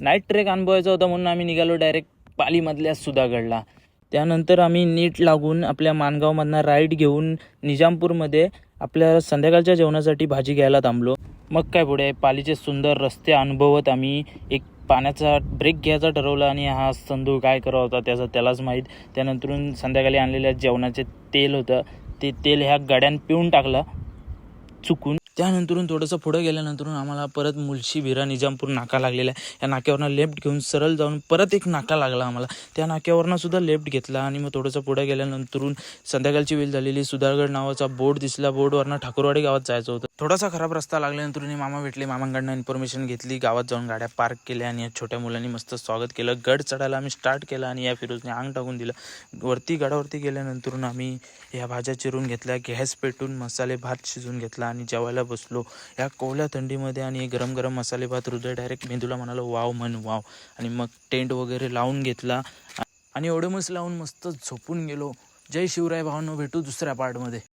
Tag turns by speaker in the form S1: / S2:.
S1: Night trek अनुभवायचा होता म्हणून आम्ही निघालो डायरेक्ट पालीमधल्या सुधागडला. त्यानंतर आम्ही नीट लागून आपल्या माणगावमधनं राईड घेऊन निजामपूरमध्ये आपल्या संध्याकाळच्या जेवणासाठी भाजी घ्यायला थांबलो. मग काय पुढे पालीचे सुंदर रस्ते अनुभवत आम्ही एक पाण्याचा ब्रेक घ्यायचा ठरवला आणि हा संधू काय करत होता त्यालाच माहीत. त्यानंतरून संध्याकाळी आणलेल्या जेवणाचे तेल होतं ते तेल ह्या गाड्यान पिऊन टाकलं चुकून. त्यानंतरून थोडंसं पुढं गेल्यानंतरून आम्हाला परत मुळशी विरा निजामपूर नाका लागलेला आहे. या नाक्यावरनं लेफ्ट घेऊन सरळ जाऊन परत एक नाका लागला आम्हाला. त्या नाक्यावरनं सुद्धा लेफ्ट घेतला आणि मग थोडंसं पुढं गेल्यानंतरून संध्याकाळची वेळ झालेली. सुधागड नावाचा बोर्ड दिसला. बोर्डवरनं ठाकूरवाडी गावात जायचं होतं. थोडासा खराब रस्ता लागल्यानंतर मामा भेटले. मामांकडनं इन्फॉर्मेशन घेतली. गावात जाऊन गाड्या पार्क केल्या आणि या छोट्या मुलांनी मस्त स्वागत केलं. गड चढायला आम्ही स्टार्ट केला आणि या फिरोजने अंग टाकून दिलं. गडावरती गेल्यानंतर आम्ही ह्या भाज्या चिरून घेतल्या. गॅस पेटून मसाले भात शिजून घेतला आणि जेवायला बसलो. या कोवल्या थंडीमध्ये आणि गरम गरम मसाले भात हृदय डायरेक्ट मेंदूला म्हणाला वाव मन वाव. आणि मग टेंट वगैरे लावून घेतला आणि ओडोमस लावून मस्त झोपून गेलो. जय शिवराय भावांनो, भेटू दुसऱ्या पार्टमध्ये.